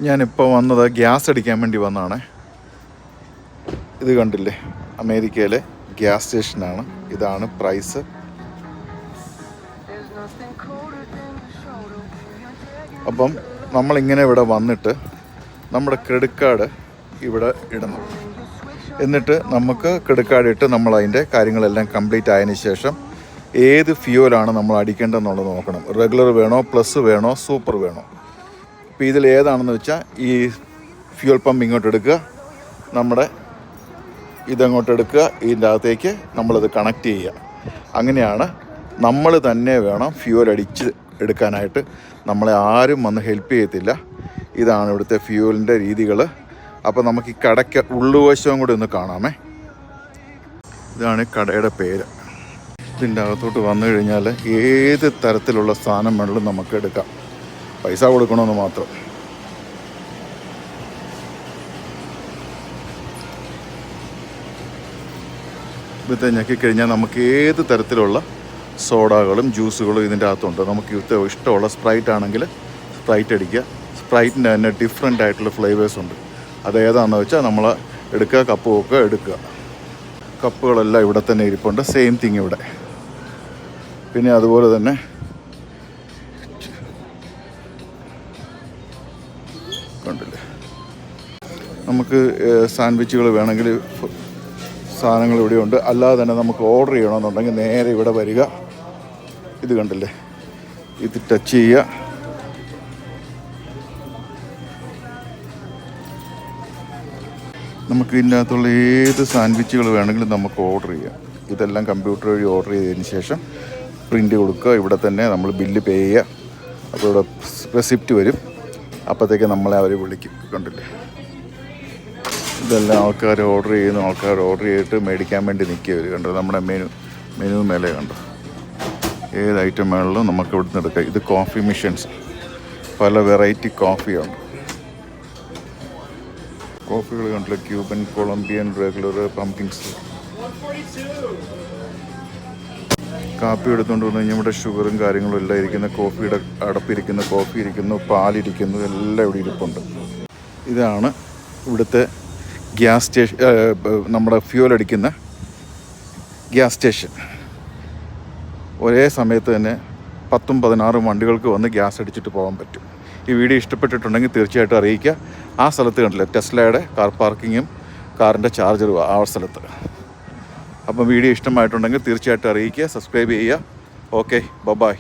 ഞാനിപ്പോൾ വന്നത് ഗ്യാസ് അടിക്കാൻ വേണ്ടി വന്നതാണ്. ഇത് കണ്ടില്ലേ, അമേരിക്കയിലെ ഗ്യാസ് സ്റ്റേഷനാണ്. ഇതാണ് പ്രൈസ്. അപ്പം നമ്മളിങ്ങനെ ഇവിടെ വന്നിട്ട് നമ്മുടെ ക്രെഡിറ്റ് കാർഡ് ഇവിടെ ഇടണം. എന്നിട്ട് നമുക്ക് ക്രെഡിറ്റ് കാർഡ് ഇട്ട് നമ്മൾ അതിൻ്റെ കാര്യങ്ങളെല്ലാം കംപ്ലീറ്റ് ആയതിനു ശേഷം ഏത് ഫ്യൂവലാണ് നമ്മൾ അടിക്കേണ്ടതെന്നുള്ളത് നോക്കണം. റെഗുലർ വേണോ, പ്ലസ് വേണോ, സൂപ്പർ വേണോ. അപ്പോൾ ഇതിൽ ഏതാണെന്ന് വെച്ചാൽ ഈ ഫ്യൂവൽ പമ്പ് ഇങ്ങോട്ട് എടുക്കുക, നമ്മുടെ ഇതങ്ങോട്ട് എടുക്കുക, ഇതിൻ്റെ അകത്തേക്ക് നമ്മളത് കണക്ട് ചെയ്യുക. അങ്ങനെയാണ്. നമ്മൾ തന്നെ വേണം ഫ്യൂവൽ അടിച്ച് എടുക്കാനായിട്ട്. നമ്മളെ ആരും വന്ന് ഹെൽപ്പ് ചെയ്യത്തില്ല. ഇതാണ് ഇവിടുത്തെ ഫ്യൂവലിൻ്റെ രീതികൾ. അപ്പോൾ നമുക്ക് ഈ കടയ്ക്ക് ഉള്ളുവശവും കൂടി ഒന്ന് കാണാമേ. ഇതാണ് ഈ കടയുടെ പേര്. ഇതിൻ്റെ അകത്തോട്ട് വന്നു കഴിഞ്ഞാൽ ഏത് തരത്തിലുള്ള സാധനം വേണമെങ്കിലും നമുക്ക് എടുക്കാം. പൈസ കൊടുക്കണമെന്ന് മാത്രം. ഇത് ഞെക്കിക്കഴിഞ്ഞാൽ നമുക്ക് ഏത് തരത്തിലുള്ള സോഡകളും ജ്യൂസുകളും ഇതിൻ്റെ അകത്തുണ്ട്. നമുക്ക് ഇഷ്ടമുള്ള സ്പ്രൈറ്റ് ആണെങ്കിൽ സ്പ്രൈറ്റ് അടിക്കുക. സ്പ്രൈറ്റിൻ്റെ തന്നെ ഡിഫറെൻ്റ് ആയിട്ടുള്ള ഫ്ലേവേഴ്സ് ഉണ്ട്. അതേതാണെന്ന് വെച്ചാൽ നമ്മൾ എടുക്കുക, കപ്പ് ഒക്കെ എടുക്കുക. കപ്പുകളെല്ലാം ഇവിടെ തന്നെ ഇരിപ്പുണ്ട്. സെയിം തിങ് ഇവിടെ. പിന്നെ അതുപോലെ തന്നെ കണ്ടില്ലേ, നമുക്ക് സാൻഡ്വിച്ചുകൾ വേണമെങ്കിൽ സാധനങ്ങൾ ഇവിടെയുണ്ട്. അല്ലാതെ തന്നെ നമുക്ക് ഓർഡർ ചെയ്യണമെന്നുണ്ടെങ്കിൽ നേരെ ഇവിടെ വരിക. ഇത് കണ്ടില്ലേ, ഇത് ടച്ച് ചെയ്യുക. നമുക്ക് ഇതിൻ്റെ അകത്തുള്ള ഏത് സാൻഡ്വിച്ചുകൾ വേണമെങ്കിലും നമുക്ക് ഓർഡർ ചെയ്യാം. ഇതെല്ലാം കമ്പ്യൂട്ടർ വഴി ഓർഡർ ചെയ്തതിന് ശേഷം പ്രിൻ്റ് കൊടുക്കുക. ഇവിടെ തന്നെ നമ്മൾ ബില്ല് പേ ചെയ്യുക. അപ്പോൾ ഇവിടെ റെസിപ്റ്റ് വരും. അപ്പോഴത്തേക്ക് നമ്മളെ അവർ വിളിക്കും. കണ്ടില്ലേ, ഇതെല്ലാം ആൾക്കാർ ഓർഡർ ചെയ്തിട്ട് മേടിക്കാൻ വേണ്ടി നിൽക്കുക. കണ്ടോ, നമ്മുടെ മെനു മേലെ കണ്ടോ, ഏത് ഐറ്റം വേണമെങ്കിലും നമുക്ക് ഇവിടെ നിന്ന് എടുക്കാം. ഇത് കോഫി മെഷീൻസ്, പല വെറൈറ്റി കോഫിയുണ്ട്. കോഫികൾ കണ്ടില്ല, ക്യൂബൻ, കൊളംബിയൻ, റെഗുലർ, പംകിങ്സ്. കാപ്പി എടുത്തുകൊണ്ട് വന്നു കഴിഞ്ഞാൽ ഇവിടെ ഷുഗറും കാര്യങ്ങളും എല്ലാം ഇരിക്കുന്ന, കോഫിയുടെ അടപ്പിരിക്കുന്ന, കോഫി ഇരിക്കുന്നു, പാലിരിക്കുന്നു, എല്ലാം ഇവിടെ ഇരിപ്പുണ്ട്. ഇതാണ് ഇവിടുത്തെ ഗ്യാസ് സ്റ്റേഷൻ, നമ്മുടെ ഫ്യൂവൽ അടിക്കുന്ന ഗ്യാസ് സ്റ്റേഷൻ. ഒരേ സമയത്ത് തന്നെ 10-16 വണ്ടികൾക്ക് വന്ന് ഗ്യാസ് അടിച്ചിട്ട് പോകാൻ പറ്റും. ഈ വീഡിയോ ഇഷ്ടപ്പെട്ടിട്ടുണ്ടെങ്കിൽ തീർച്ചയായിട്ടും അറിയിക്കുക. ആ സ്ഥലത്ത് കണ്ടില്ല, ടെസ്ലയുടെ കാർ പാർക്കിങ്ങും കാറിൻ്റെ ചാർജറും ആ സ്ഥലത്ത്. അപ്പം വീഡിയോ ഇഷ്ടമായിട്ടുണ്ടെങ്കിൽ തീർച്ചയായിട്ടും അറിയിക്കുക. സബ്സ്ക്രൈബ് ചെയ്യുക. Okay, by.